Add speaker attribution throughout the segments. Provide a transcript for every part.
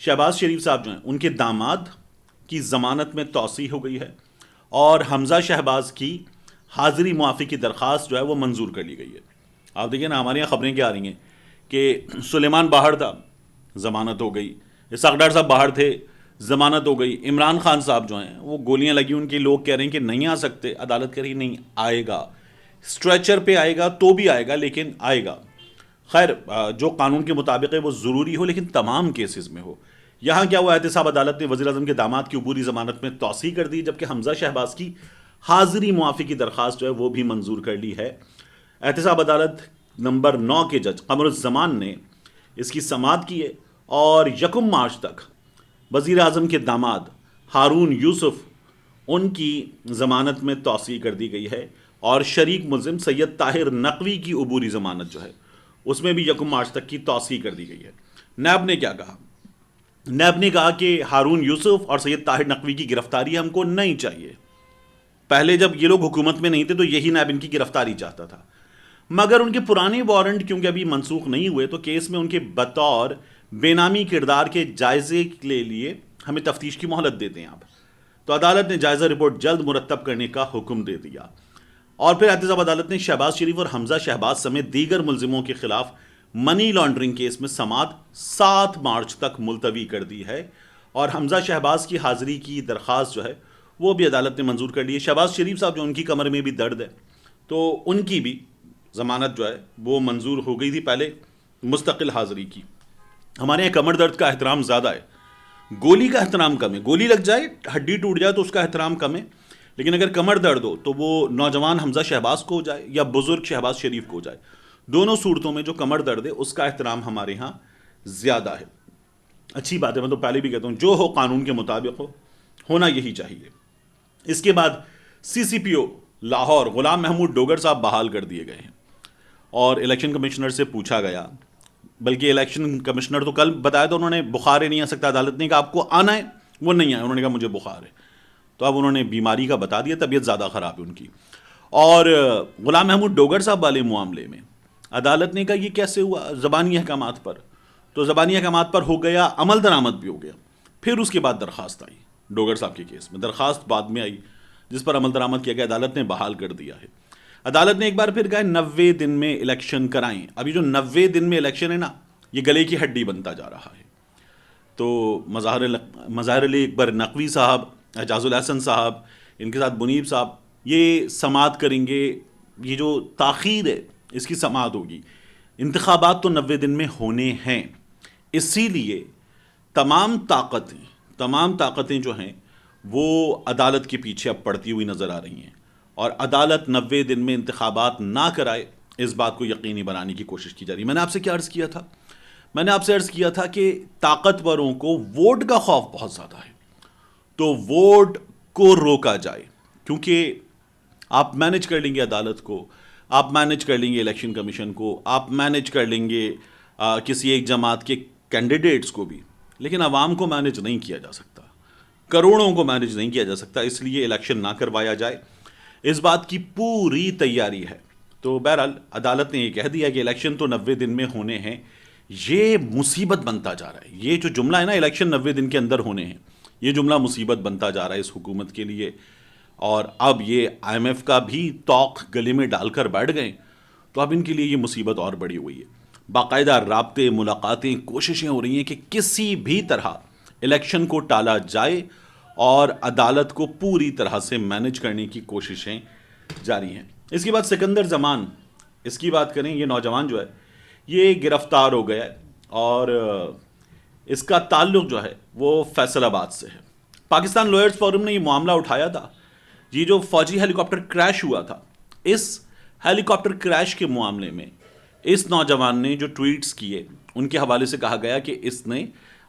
Speaker 1: شہباز شریف صاحب جو ہیں ان کے داماد کی ضمانت میں توسیع ہو گئی ہے اور حمزہ شہباز کی حاضری معافی کی درخواست جو ہے وہ منظور کر لی گئی ہے. آپ دیکھیں نا ہمارے یہاں خبریں کیا آ رہی ہیں کہ سلیمان باہر تھا ضمانت ہو گئی, اسحاق ڈار صاحب باہر تھے ضمانت ہو گئی, عمران خان صاحب جو ہیں وہ گولیاں لگی ان کے, لوگ کہہ رہے ہیں کہ نہیں آ سکتے, عدالت کہہ رہی نہیں آئے گا, اسٹریچر پہ آئے گا تو بھی آئے گا لیکن آئے گا. خیر جو قانون کے مطابق ہے وہ ضروری ہو لیکن تمام کیسز میں ہو. یہاں کیا ہوا, احتساب عدالت نے وزیر اعظم کے داماد کی عبوری ضمانت میں توسیع کر دی جبکہ حمزہ شہباز کی حاضری معافی کی درخواست جو ہے وہ بھی منظور کر لی ہے. احتساب عدالت نمبر 9 کے جج قمر الزمان نے اس کی سماعت کی ہے اور 1 مارچ تک وزیر اعظم کے داماد ہارون یوسف ان کی ضمانت میں توسیع کر دی گئی ہے اور شریک ملزم سید طاہر نقوی کی عبوری ضمانت جو ہے اس میں بھی 1 مارچ تک کی توسیع کر دی گئی ہے. نیب نے کیا کہا؟ نیب نے کہا کہ ہارون یوسف اور سید طاہر نقوی کی گرفتاری ہم کو نہیں چاہیے. پہلے جب یہ لوگ حکومت میں نہیں تھے تو یہی نیب ان کی گرفتاری چاہتا تھا, مگر ان کے پرانے وارنٹ کیونکہ ابھی منسوخ نہیں ہوئے تو کیس میں ان کے بطور بے نامی کردار کے جائزے کے لیے ہمیں تفتیش کی مہلت دیتے ہیں آپ. تو عدالت نے جائزہ رپورٹ جلد مرتب کرنے کا حکم دے دیا. اور پھر احتساب عدالت نے شہباز شریف اور حمزہ شہباز سمیت دیگر ملزموں کے خلاف منی لانڈرنگ کیس میں سماعت 7 مارچ تک ملتوی کر دی ہے اور حمزہ شہباز کی حاضری کی درخواست جو ہے وہ بھی عدالت نے منظور کر لی ہے. شہباز شریف صاحب جو ان کی کمر میں بھی درد ہے تو ان کی بھی ضمانت جو ہے وہ منظور ہو گئی تھی پہلے مستقل حاضری کی. ہمارے یہاں کمر درد کا احترام زیادہ ہے, گولی کا احترام کم ہے. گولی لگ جائے ہڈی ٹوٹ جائے تو اس کا احترام کم ہے, لیکن اگر کمر درد ہو تو وہ نوجوان حمزہ شہباز کو ہو جائے یا بزرگ شہباز شریف کو ہو جائے, دونوں صورتوں میں جو کمر درد ہے اس کا احترام ہمارے ہاں زیادہ ہے. اچھی بات ہے, میں تو پہلے بھی کہتا ہوں جو ہو قانون کے مطابق ہو, ہونا یہی چاہیے. اس کے بعد سی سی پی او لاہور غلام محمود ڈوگر صاحب بحال کر دیے گئے ہیں اور الیکشن کمشنر سے پوچھا گیا, بلکہ الیکشن کمشنر تو کل بتایا تو انہوں نے بخار ہے نہیں آ سکتا, عدالت نے کہا آپ کو آنا ہے, وہ نہیں آئے, انہوں نے کہا مجھے بخار ہے. تو اب انہوں نے بیماری کا بتا دیا, طبیعت زیادہ خراب ہے ان کی. اور غلام محمود ڈوگر صاحب والے معاملے میں عدالت نے کہا یہ کیسے ہوا, زبانی احکامات پر, تو زبانی احکامات پر ہو گیا, عمل درآمد بھی ہو گیا. پھر اس کے بعد درخواست آئی ڈوگر صاحب کے کیس میں, درخواست بعد میں آئی جس پر عمل درآمد کیا گیا, عدالت نے بحال کر دیا ہے. عدالت نے ایک بار پھر کہا 90 دن میں الیکشن کرائیں. ابھی جو 90 دن میں الیکشن ہے نا, یہ گلے کی ہڈی بنتا جا رہا ہے. تو مظاہر علی اکبر نقوی صاحب, اعجاز الحسن صاحب, ان کے ساتھ منیب صاحب یہ سماعت کریں گے. یہ جو تاخیر ہے اس کی سماعت ہوگی. انتخابات تو 90 دن میں ہونے ہیں, اسی لیے تمام طاقتیں جو ہیں وہ عدالت کے پیچھے اب پڑتی ہوئی نظر آ رہی ہیں اور عدالت 90 دن میں انتخابات نہ کرائے اس بات کو یقینی بنانے کی کوشش کی جا رہی ہے. میں نے آپ سے کیا عرض کیا تھا؟ میں نے آپ سے عرض کیا تھا کہ طاقتوروں کو ووٹ کا خوف بہت زیادہ ہے, تو ووٹ کو روکا جائے, کیونکہ آپ مینج کر لیں گے عدالت کو, آپ مینج کر لیں گے الیکشن کمیشن کو, آپ مینج کر لیں گے کسی ایک جماعت کے کینڈیڈیٹس کو بھی, لیکن عوام کو مینج نہیں کیا جا سکتا, کروڑوں کو مینج نہیں کیا جا سکتا. اس لیے الیکشن نہ کروایا جائے, اس بات کی پوری تیاری ہے. تو بہرحال عدالت نے یہ کہہ دیا کہ الیکشن تو 90 دن میں ہونے ہیں. یہ مصیبت بنتا جا رہا ہے, یہ جو جملہ ہے نا الیکشن 90 دن کے اندر ہونے ہیں, یہ جملہ مصیبت بنتا جا رہا ہے اس حکومت کے لیے. اور اب یہ آئی ایم ایف کا بھی توق گلے میں ڈال کر بیٹھ گئے تو اب ان کے لیے یہ مصیبت اور بڑی ہوئی ہے. باقاعدہ رابطے, ملاقاتیں, کوششیں ہو رہی ہیں کہ کسی بھی طرح الیکشن کو ٹالا جائے اور عدالت کو پوری طرح سے مینج کرنے کی کوششیں جاری ہیں. اس کے بعد سکندر زمان, اس کی بات کریں. یہ نوجوان جو ہے یہ گرفتار ہو گیا ہے اور اس کا تعلق جو ہے وہ فیصل آباد سے ہے. پاکستان لوئرز فورم نے یہ معاملہ اٹھایا تھا. یہ جو فوجی ہیلی کاپٹر کریش ہوا تھا, اس ہیلی کاپٹر کریش کے معاملے میں اس نوجوان نے جو ٹویٹس کیے ان کے حوالے سے کہا گیا کہ اس نے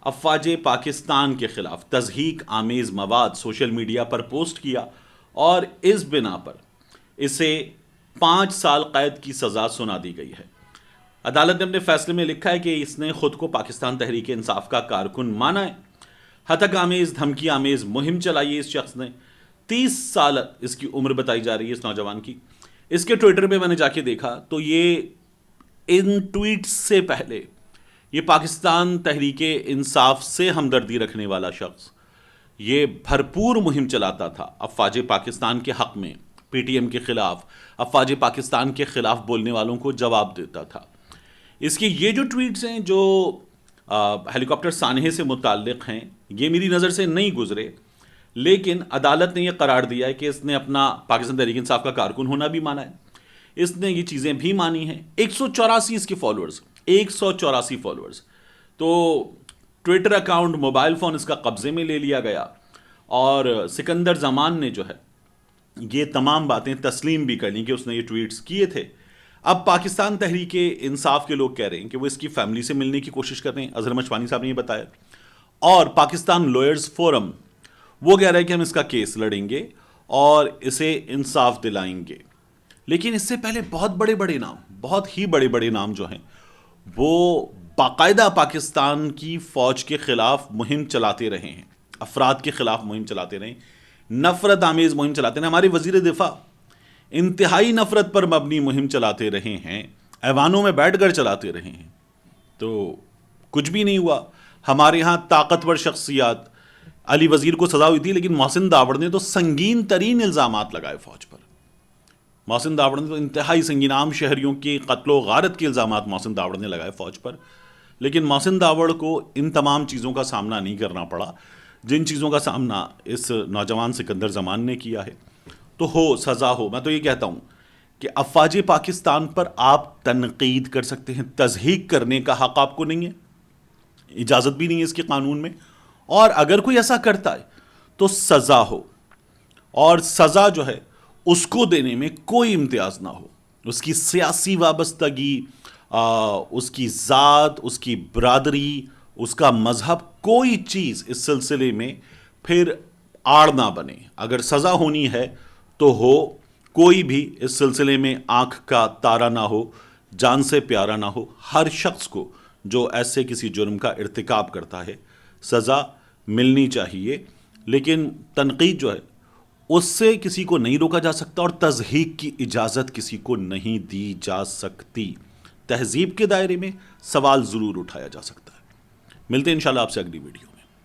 Speaker 1: افواج پاکستان کے خلاف تضحیک آمیز مواد سوشل میڈیا پر پوسٹ کیا اور اس بنا پر اسے 5 سال قید کی سزا سنا دی گئی ہے. عدالت نے اپنے فیصلے میں لکھا ہے کہ اس نے خود کو پاکستان تحریک انصاف کا کارکن مانا ہے. ہتک آمیز, دھمکی آمیز مہم چلائی ہے اس شخص نے. 30 سال اس کی عمر بتائی جا رہی ہے اس نوجوان کی. اس کے ٹویٹر پہ میں نے جا کے دیکھا تو یہ ان ٹویٹ سے پہلے یہ پاکستان تحریک انصاف سے ہمدردی رکھنے والا شخص یہ بھرپور مہم چلاتا تھا افواج پاکستان کے حق میں، پی ٹی ایم کے خلاف، افواج پاکستان کے خلاف بولنے والوں کو جواب دیتا تھا۔ اس کے یہ جو ٹویٹس ہیں جو ہیلی کاپٹر سانحے سے متعلق ہیں، یہ میری نظر سے نہیں گزرے، لیکن عدالت نے یہ قرار دیا ہے کہ اس نے اپنا پاکستان تحریک انصاف کا کارکن ہونا بھی مانا ہے، اس نے یہ چیزیں بھی مانی ہیں۔ 184 اس کے فالوورز، 184 فالوورز، تو ٹویٹر اکاؤنٹ، موبائل فون اس کا قبضے میں لے لیا گیا، اور سکندر زمان نے جو ہے یہ تمام باتیں تسلیم بھی کر لیں کہ اس نے یہ ٹویٹس کیے تھے۔ اب پاکستان تحریک انصاف کے لوگ کہہ رہے ہیں کہ وہ اس کی فیملی سے ملنے کی کوشش کر رہے ہیں، اظہر مشوانی صاحب نے یہ بتایا، اور پاکستان لوئرز فورم وہ کہہ رہا ہے کہ ہم اس کا کیس لڑیں گے اور اسے انصاف دلائیں گے۔ لیکن اس سے پہلے بہت بڑے بڑے نام، بہت ہی بڑے بڑے نام جو ہیں وہ باقاعدہ پاکستان کی فوج کے خلاف مہم چلاتے رہے ہیں، افراد کے خلاف مہم چلاتے رہے ہیں، نفرت آمیز مہم چلاتے رہے ہیں۔ ہمارے وزیر دفاع انتہائی نفرت پر مبنی مہم چلاتے رہے ہیں، ایوانوں میں بیٹھ کر چلاتے رہے ہیں، تو کچھ بھی نہیں ہوا۔ ہمارے ہاں طاقتور شخصیات، علی وزیر کو سزا ہوئی تھی، لیکن محسن داوڑ نے تو سنگین ترین الزامات لگائے فوج پر۔ محسن داوڑ نے تو انتہائی سنگین، عام شہریوں کی قتل و غارت کے الزامات محسن داوڑ نے لگائے فوج پر، لیکن محسن داوڑ کو ان تمام چیزوں کا سامنا نہیں کرنا پڑا جن چیزوں کا سامنا اس نوجوان سکندر زمان نے کیا ہے۔ تو ہو سزا ہو، میں تو یہ کہتا ہوں کہ افواج پاکستان پر آپ تنقید کر سکتے ہیں، تضحیک کرنے کا حق آپ کو نہیں ہے، اجازت بھی نہیں ہے اس کے قانون میں، اور اگر کوئی ایسا کرتا ہے تو سزا ہو، اور سزا جو ہے اس کو دینے میں کوئی امتیاز نہ ہو، اس کی سیاسی وابستگی، اس کی ذات، اس کی برادری، اس کا مذہب، کوئی چیز اس سلسلے میں پھر آڑ نہ بنے۔ اگر سزا ہونی ہے تو ہو، کوئی بھی اس سلسلے میں آنکھ کا تارا نہ ہو، جان سے پیارا نہ ہو۔ ہر شخص کو جو ایسے کسی جرم کا ارتکاب کرتا ہے سزا ملنی چاہیے، لیکن تنقید جو ہے اس سے کسی کو نہیں روکا جا سکتا، اور تضحیک کی اجازت کسی کو نہیں دی جا سکتی۔ تہذیب کے دائرے میں سوال ضرور اٹھایا جا سکتا ہے۔ ملتے ہیں انشاءاللہ آپ سے اگلی ویڈیو۔